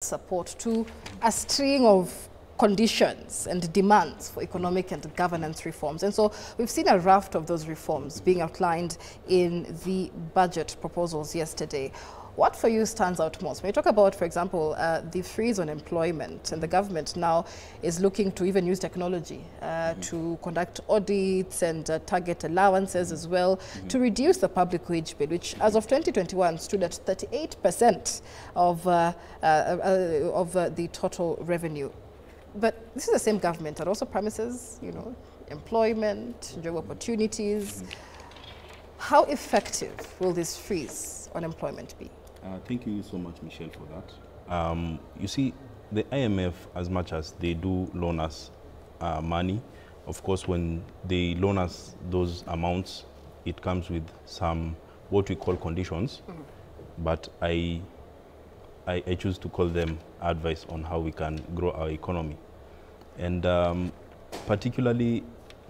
support to a string of conditions and demands for economic and governance reforms. And so we've seen a raft of those reforms being outlined in the budget proposals yesterday. What for you stands out most? When you talk about, for example, the freeze on employment, and the government now is looking to even use technology to conduct audits and target allowances as well to reduce the public wage bill, which as of 2021 stood at 38% of the total revenue. But this is the same government that also promises, you know, employment, job opportunities. How effective will this freeze on employment be? Thank you so much, Michelle, for that. You see, the IMF, as much as they do loan us money, of course, when they loan us those amounts, it comes with some what we call conditions. But I choose to call them advice on how we can grow our economy. And particularly,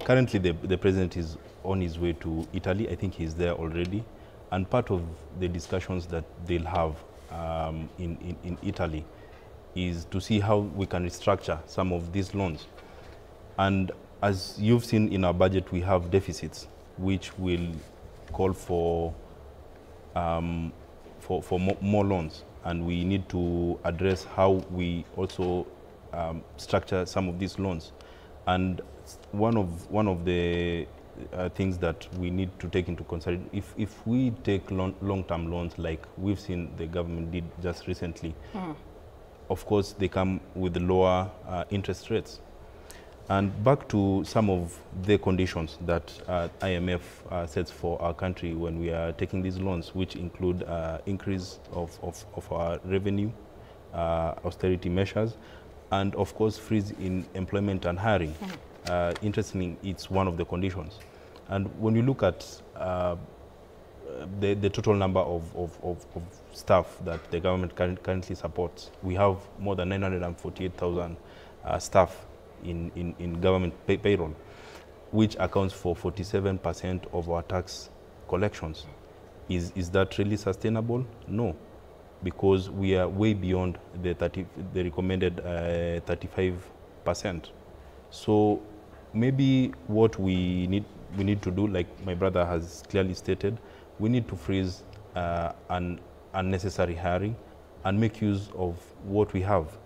currently the president is on his way to Italy. I think he's there already. And part of the discussions that they'll have in Italy is to see how we can restructure some of these loans. And as you've seen in our budget, we have deficits, which will call for more loans. And we need to address how we also structure some of these loans. And one of the things that we need to take into consideration, if we take long-term loans like we've seen the government did just recently, of course they come with lower interest rates. And back to some of the conditions that IMF sets for our country when we are taking these loans, which include increase of our revenue, austerity measures, and of course freeze in employment and hiring. Interestingly, it's one of the conditions. And when you look at the total number of staff that the government currently supports, we have more than 948,000 staff in government payroll, which accounts for 47% of our tax collections. Is that really sustainable? No, because we are way beyond the recommended 35%. So maybe what we need to do, like my brother has clearly stated, we need to freeze unnecessary hiring and make use of what we have.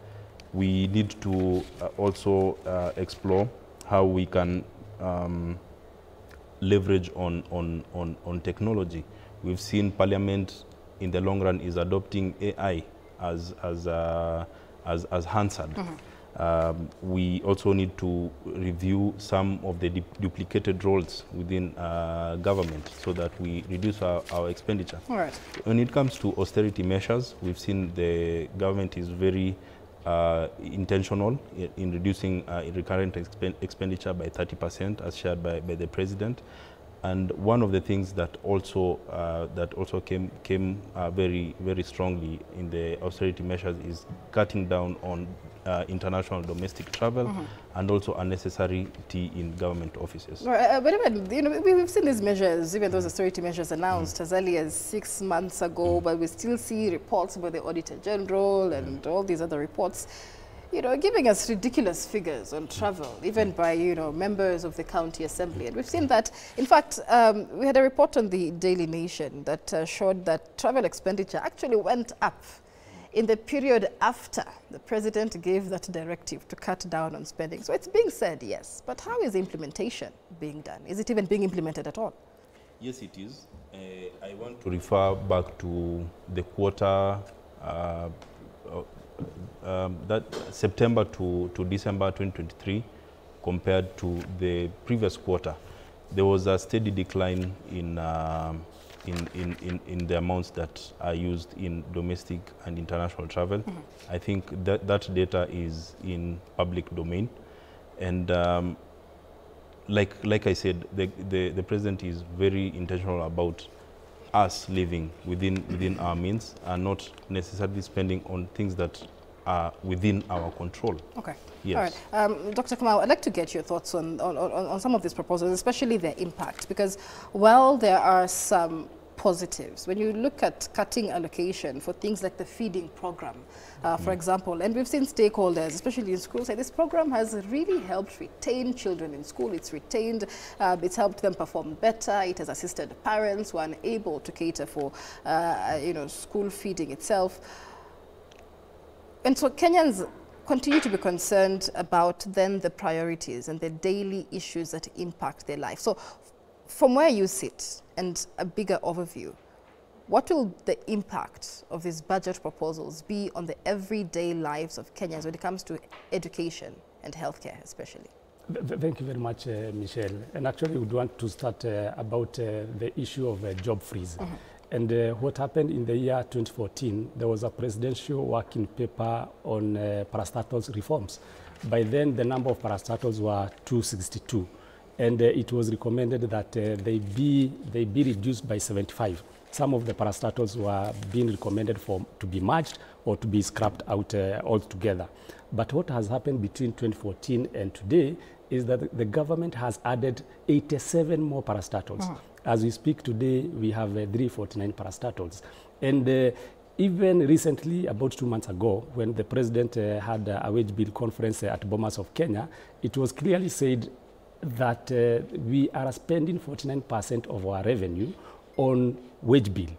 We need to also explore how we can leverage on technology. We've seen Parliament in the long run is adopting AI as Hansard. We also need to review some of the duplicated roles within government so that we reduce our expenditure. All right. When it comes to austerity measures, we've seen the government is very intentional in reducing recurrent expenditure by 30%, as shared by the president. And one of the things that also came very, very strongly in the austerity measures is cutting down on international domestic travel and also unnecessary in government offices. But even, you know, we've seen these measures, even those austerity measures announced as early as 6 months ago, but we still see reports by the Auditor General and all these other reports, you know, giving us ridiculous figures on travel, even by, you know, members of the county assembly. And we've seen that, in fact, we had a report on the Daily Nation that showed that travel expenditure actually went up in the period after the president gave that directive to cut down on spending. So it's being said, yes, but how is implementation being done? Is it even being implemented at all? Yes, it is. I want to refer back to the quarter, that September to December 2023 compared to the previous quarter. There was a steady decline in the amounts that are used in domestic and international travel. I think that data is in public domain. And like I said, the president is very intentional about us living within our means and not necessarily spending on things that are within our control. Okay. Yes. All right. Dr. Kamau, I'd like to get your thoughts on some of these proposals, especially their impact, because while there are some positives. When you look at cutting allocation for things like the feeding program, for example, and we've seen stakeholders, especially in schools, say this program has really helped retain children in school. It's it's helped them perform better. It has assisted parents who are unable to cater for, school feeding itself. And so Kenyans continue to be concerned about then the priorities and the daily issues that impact their life. So from where you sit and a bigger overview, what will the impact of these budget proposals be on the everyday lives of Kenyans when it comes to education and healthcare especially? Thank you very much, Michelle. And actually, we would want to start about the issue of job freeze. And what happened in the year 2014, there was a presidential working paper on parastatals reforms. By then, the number of parastatals were 262. And it was recommended that they be reduced by 75. Some of the parastatals were being recommended to be merged or to be scrapped out altogether. But what has happened between 2014 and today is that the government has added 87 more parastatals. As we speak today, we have 349 parastatals. And even recently, about 2 months ago, when the president had a wage bill conference at Bomas of Kenya, it was clearly said that we are spending 49% of our revenue on wage bill.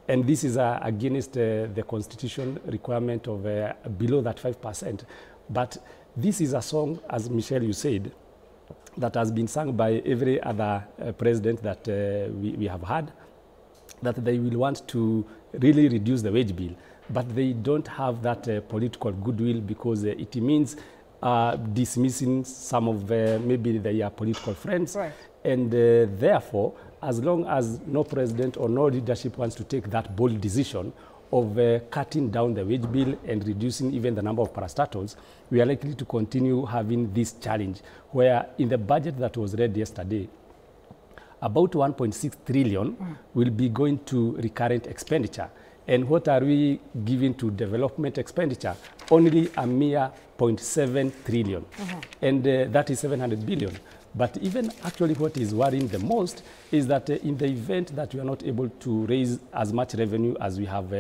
And this is against the constitution requirement of below that 5%. But this is a song, as Michelle, you said, that has been sung by every other president that we have had, that they will want to really reduce the wage bill. But they don't have that political goodwill because it means dismissing some of maybe their political friends. Right. And therefore, as long as no president or no leadership wants to take that bold decision of cutting down the wage bill and reducing even the number of parastatals, we are likely to continue having this challenge, where in the budget that was read yesterday, about 1.6 trillion will be going to recurrent expenditure. And what are we giving to development expenditure? Only a mere 0.7 trillion. And that is 700 billion. But even actually what is worrying the most is that in the event that we are not able to raise as much revenue as we have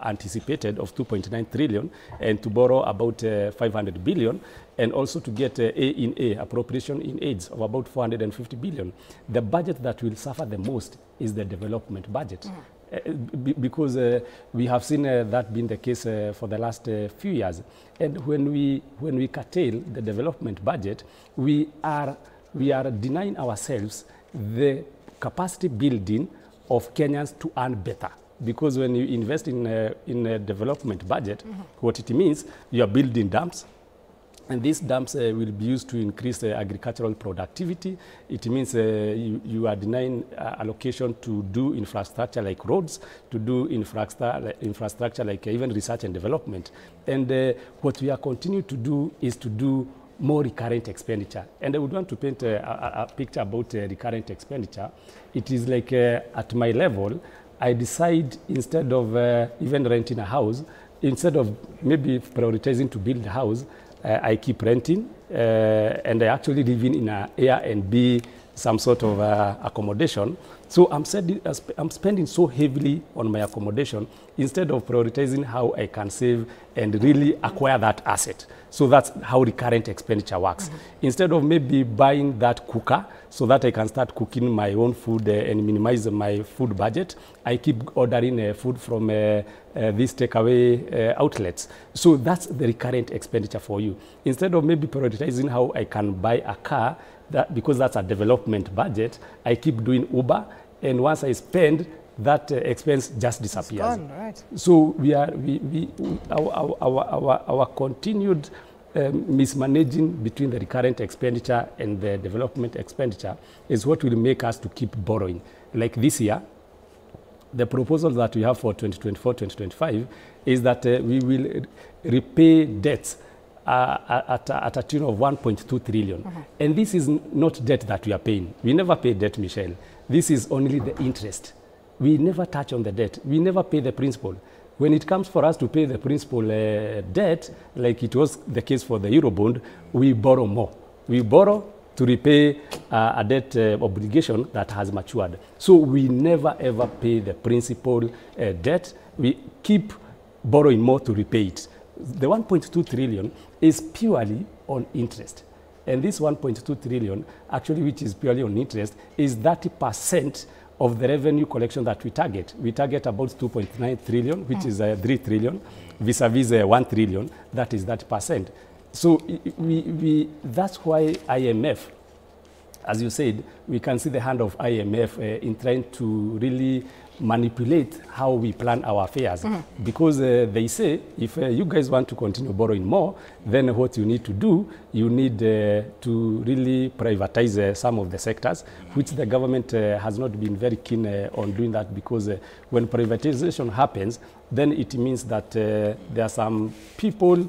anticipated of 2.9 trillion and to borrow about 500 billion and also to get A appropriation in AIDS of about 450 billion, the budget that will suffer the most is the development budget. Because we have seen that being the case for the last few years. And when we curtail the development budget, we are denying ourselves the capacity building of Kenyans to earn better. Because when you invest in a development budget, what it means, you are building dams, and these dams will be used to increase agricultural productivity. It means you are denying allocation to do infrastructure like roads, to do infrastructure like even research and development. And what we are continuing to do is to do more recurrent expenditure. And I would want to paint a picture about recurrent expenditure. It is like at my level, I decide instead of even renting a house, instead of maybe prioritizing to build a house, I keep renting and I actually live in an Airbnb, some sort of accommodation. So I'm spending so heavily on my accommodation instead of prioritizing how I can save and really acquire that asset. So that's how recurrent expenditure works. Instead of maybe buying that cooker so that I can start cooking my own food and minimize my food budget, I keep ordering food from these takeaway outlets. So that's the recurrent expenditure for you. Instead of maybe prioritizing how I can buy a car, because that's a development budget, I keep doing Uber, and once I spend, that expense just disappears. It's gone, right. So our continued mismanaging between the recurrent expenditure and the development expenditure is what will make us to keep borrowing. Like this year, the proposal that we have for 2024-2025 is that we will repay debts at a tune of 1.2 trillion. And this is not debt that we are paying. We never pay debt, Michelle. This is only the interest. We never touch on the debt. We never pay the principal. When it comes for us to pay the principal debt, like it was the case for the Eurobond, we borrow more. We borrow to repay a debt obligation that has matured. So we never ever pay the principal debt. We keep borrowing more to repay it. The 1.2 trillion is purely on interest. And this 1.2 trillion, actually, which is purely on interest, is 30% of the revenue collection that we target. We target about 2.9 trillion, which is 3 trillion, vis-a-vis 1 trillion, that is 30%. So that's why IMF, as you said, we can see the hand of IMF in trying to really manipulate how we plan our affairs. Because they say, if you guys want to continue borrowing more, then what you need to do, you need to really privatize some of the sectors, which the government has not been very keen on doing that, because when privatization happens, then it means that there are some people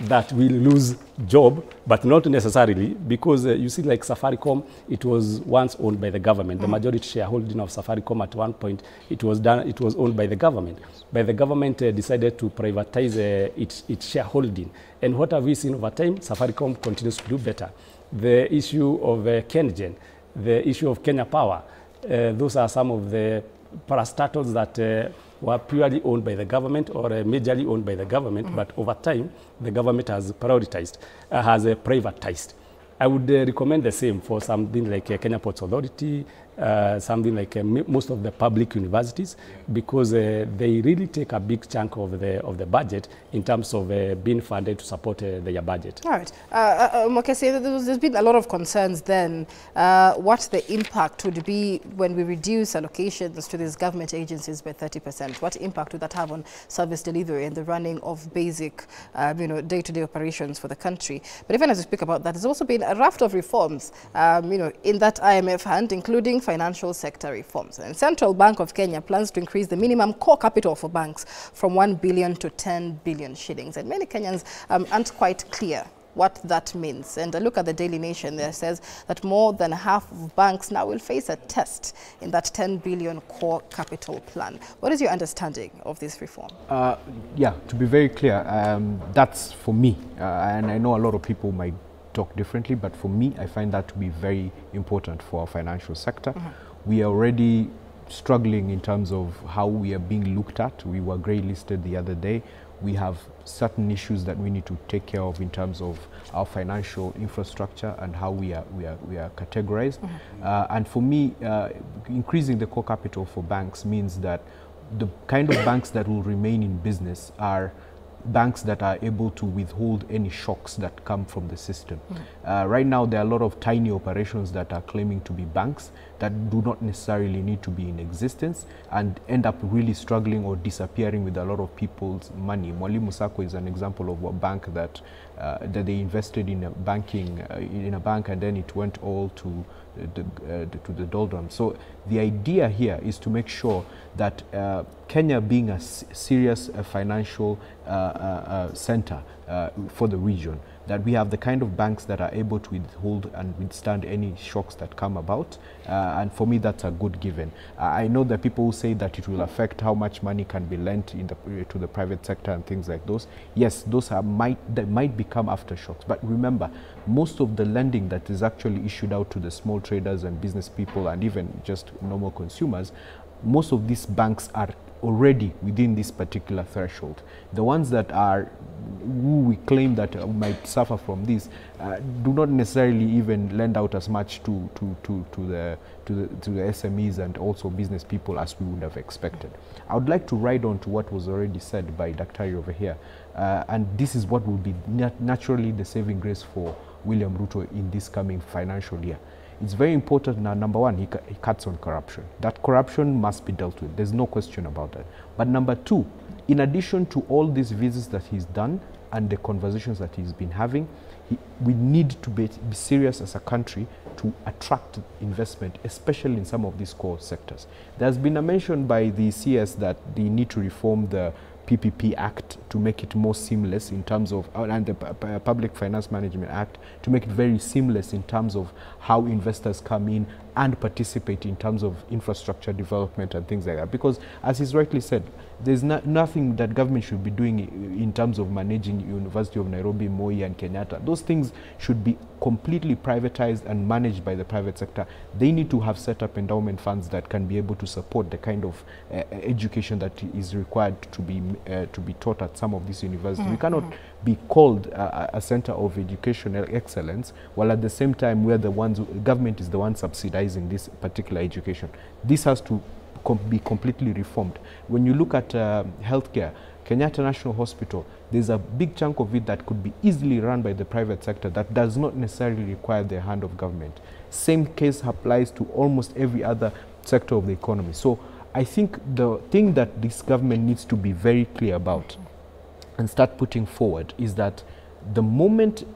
that will lose job, but not necessarily, because you see, like Safaricom, it was once owned by the government. The majority shareholding of Safaricom at one point, it was owned by the government. But the government decided to privatize its shareholding. And what have we seen over time? Safaricom continues to do better. The issue of KenGen, the issue of Kenya Power, those are some of the parastatals that were purely owned by the government or majorly owned by the government, but over time, the government has prioritized, has privatized. I would recommend the same for something like Kenya Ports Authority, something like most of the public universities, because they really take a big chunk of the budget in terms of being funded to support their budget. All right. Mokese, there's been a lot of concerns then what the impact would be when we reduce allocations to these government agencies by 30%. What impact would that have on service delivery and the running of basic, day-to-day operations for the country? But even as we speak about that, there's also been a raft of reforms, in that IMF hand, including financial sector reforms. And Central Bank of Kenya plans to increase the minimum core capital for banks from 1 billion to 10 billion shillings. And many Kenyans aren't quite clear what that means. And a look at the Daily Nation there says that more than half of banks now will face a test in that 10 billion core capital plan. What is your understanding of this reform? Yeah, to be very clear, that's for me, and I know a lot of people might talk differently, but for me, I find that to be very important for our financial sector. We are already struggling in terms of how we are being looked at. We were grey listed the other day. We have certain issues that we need to take care of in terms of our financial infrastructure and how we are categorized. And for me, increasing the core capital for banks means that the kind of banks that will remain in business are banks that are able to withhold any shocks that come from the system. Right now, there are a lot of tiny operations that are claiming to be banks that do not necessarily need to be in existence and end up really struggling or disappearing with a lot of people's money. Mwalimu Sacco is an example of a bank that they invested in a bank and then it went all to the doldrums. So the idea here is to make sure that Kenya, being a serious financial center for the region, that we have the kind of banks that are able to withhold and withstand any shocks that come about. And for me, that's a good given. I know that people who say that it will affect how much money can be lent to the private sector and things like those. Yes, those might become aftershocks. But remember, most of the lending that is actually issued out to the small traders and business people and even just normal consumers, most of these banks are already within this particular threshold. The ones that are, who we claim that might suffer from this, do not necessarily even lend out as much to the SMEs and also business people as we would have expected. I would like to ride on to what was already said by Daktari over here, and this is what will be naturally the saving grace for William Ruto in this coming financial year. It's very important now, number one, he cuts on corruption. That corruption must be dealt with. There's no question about that. But number two, in addition to all these visits that he's done and the conversations that he's been having, we need to be serious as a country to attract investment, especially in some of these core sectors. There's been a mention by the CS that they need to reform the PPP Act to make it more seamless in terms of, and the Public Finance Management Act to make it very seamless in terms of how investors come in and participate in terms of infrastructure development and things like that. Because, as he's rightly said, there's nothing that government should be doing in terms of managing University of Nairobi, Moi and Kenyatta. Those things should be completely privatized and managed by the private sector. They need to have set up endowment funds that can be able to support the kind of education that is required to be taught at some of these universities. We cannot be called a center of educational excellence while at the same time we're the ones, government is the one subsidizing this particular education. This has to be completely reformed. When you look at healthcare, Kenyatta National Hospital, there's a big chunk of it that could be easily run by the private sector that does not necessarily require the hand of government. Same case applies to almost every other sector of the economy. So I think the thing that this government needs to be very clear about and start putting forward is that the moment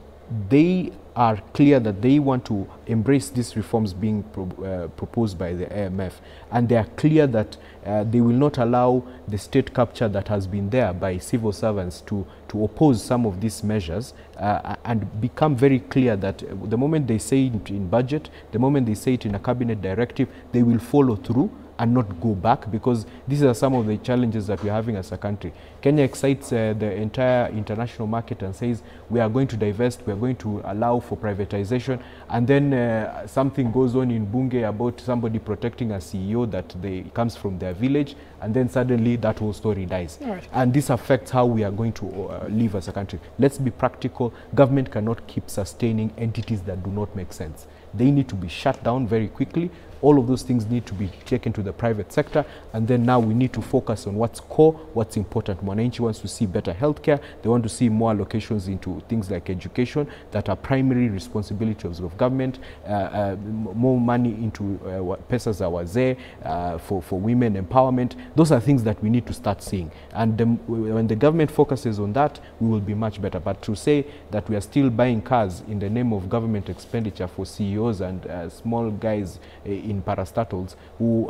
they are clear that they want to embrace these reforms being proposed by the IMF, and they are clear that they will not allow the state capture that has been there by civil servants to oppose some of these measures, and become very clear that the moment they say it in budget, the moment they say it in a cabinet directive, they will follow through and not go back, because these are some of the challenges that we're having as a country. Kenya excites the entire international market and says we are going to divest, we are going to allow for privatization, and then something goes on in Bunge about somebody protecting a CEO that comes from their village, and then suddenly that whole story dies. Right. And this affects how we are going to live as a country. Let's be practical. Government cannot keep sustaining entities that do not make sense. They need to be shut down very quickly. All of those things need to be taken to the private sector, and then now we need to focus on what's core, what's important. Mwananchi wants to see better healthcare. They want to see more allocations into things like education that are primary responsibilities of government, more money into pesa za wazee, for women empowerment. Those are things that we need to start seeing. And when the government focuses on that, we will be much better. But to say that we are still buying cars in the name of government expenditure for CEOs and small guys in parastatals who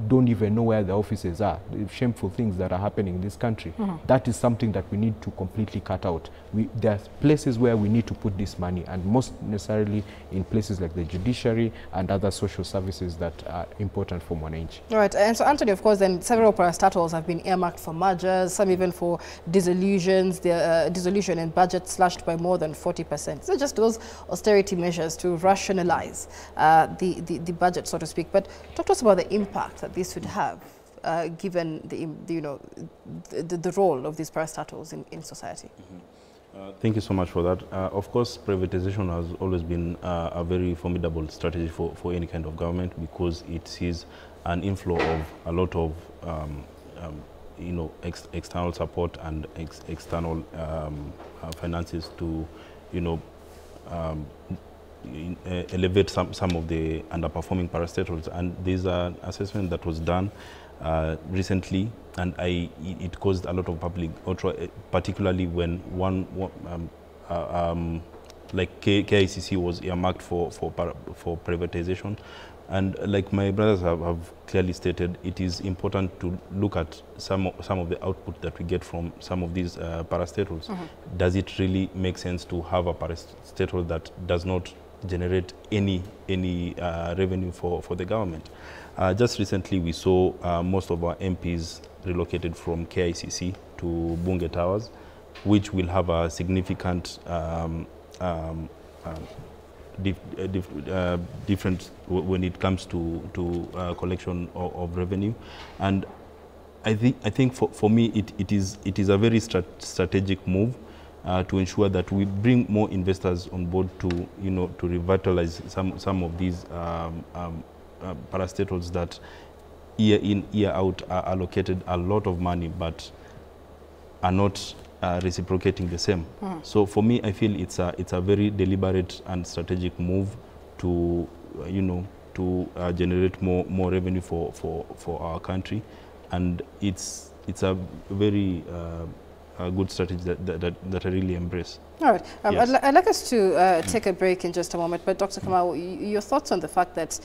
don't even know where the offices are, the shameful things that are happening in this country, that is something that we need to completely cut out. There are places where we need to put this money, and most necessarily in places like the judiciary and other social services that are important for Mwananchi. All right, and so Anthony, of course, then several parastatals have been earmarked for mergers, some even for dissolutions, the dissolution in budget slashed by more than 40%. So just those austerity measures to rationalize the budget, so to speak. But talk to us about the impact that this would have, given the role of these parastatals in society. Thank you so much for that. Of course, privatization has always been a very formidable strategy for any kind of government, because it sees an inflow of a lot of external support and external finances to elevate some of the underperforming parastatals. And there's an assessment that was done recently, and it caused a lot of public outrage, particularly when like KICC was earmarked for privatization. And like my brothers have clearly stated, it is important to look at some of the output that we get from some of these parastatals. Does it really make sense to have a parastatal that does not generate any revenue for the government? Just recently we saw most of our MPs relocated from KICC to Bunge Towers, which will have a significant difference when it comes to collection of revenue. And I think for me it is a very strategic move to ensure that we bring more investors on board to revitalize some of these parastatals that year in, year out are allocated a lot of money but are not reciprocating the same. So for me, I feel it's a very deliberate and strategic move to generate more revenue for our country, and it's a very good strategy that I really embrace. All right, yes. I'd like us to take a break in just a moment, but Dr. Kamau, your thoughts on the fact that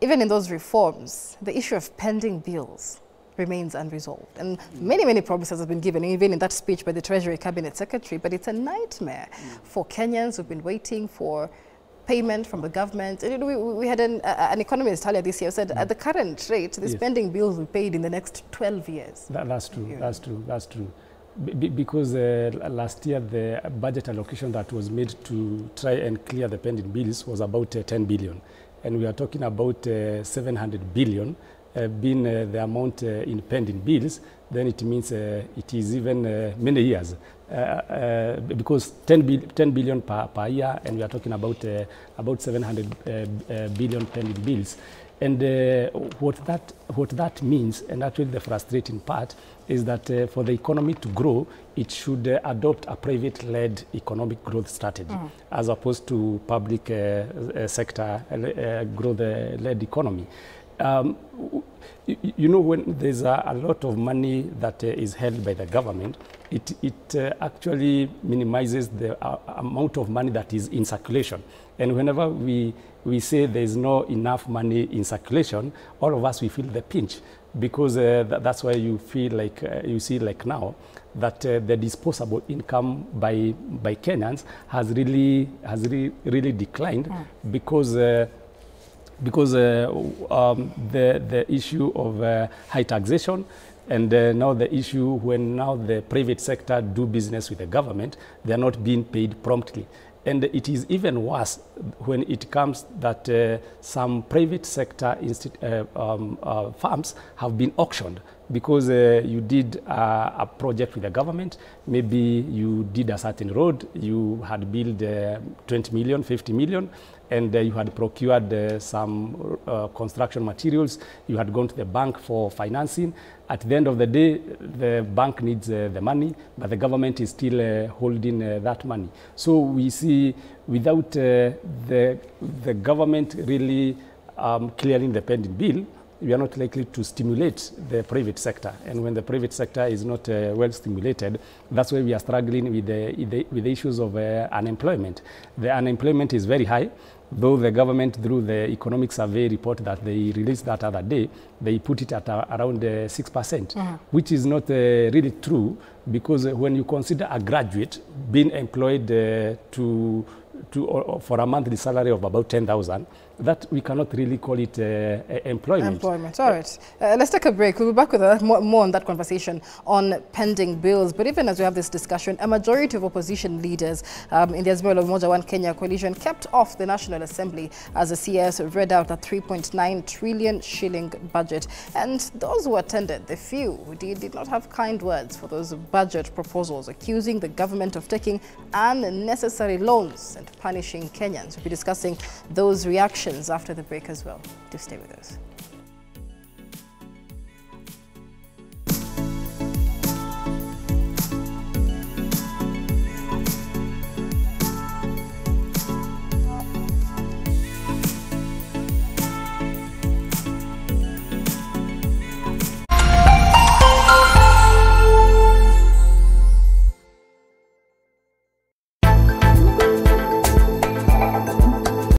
even in those reforms, the issue of pending bills remains unresolved. And many promises have been given, even in that speech by the Treasury Cabinet Secretary, but it's a nightmare for Kenyans who've been waiting for payment from the government. And, you know, we had an economist earlier this year who said at the current rate, the spending bills will be paid in the next 12 years. That's true. Yeah. That's true. Because last year the budget allocation that was made to try and clear the pending bills was about 10 billion. And we are talking about 700 billion being the amount in pending bills. Then it means it is even many years. Because 10 billion per year, and we are talking about 700 billion pending bills. And what that means, and actually the frustrating part, is that for the economy to grow, it should adopt a private-led economic growth strategy, as opposed to public sector growth-led economy. You know, when there's a lot of money that is held by the government, it actually minimizes the amount of money that is in circulation. And whenever we say there's not enough money in circulation, all of us, we feel the pinch, because that's why you feel like, you see like now, that the disposable income by Kenyans has really declined, because the issue of high taxation, and now the issue when now the private sector do business with the government, they are not being paid promptly. And it is even worse when it comes that some private sector farms have been auctioned, because you did a project with the government, maybe you did a certain road, you had billed 20 million, 50 million, and you had procured some construction materials, you had gone to the bank for financing. At the end of the day, the bank needs the money, but the government is still holding that money. So we see, without the government really clearing the pending bill, we are not likely to stimulate the private sector. And when the private sector is not well stimulated, that's why we are struggling with the issues of unemployment. The unemployment is very high, though the government, through the economic survey report that they released that other day, they put it at around 6%, which is not really true, because when you consider a graduate being employed for a monthly salary of about 10,000, that we cannot really call it employment. All right. Let's take a break. We'll be back with more on that conversation on pending bills. But even as we have this discussion, a majority of opposition leaders in the Azimio Umoja One Kenya coalition kept off the National Assembly as the CS read out a 3.9 trillion shilling budget. And those who attended, the few who did not have kind words for those budget proposals, accusing the government of taking unnecessary loans and punishing Kenyans. We'll be discussing those reactions after the break as well. Do stay with us.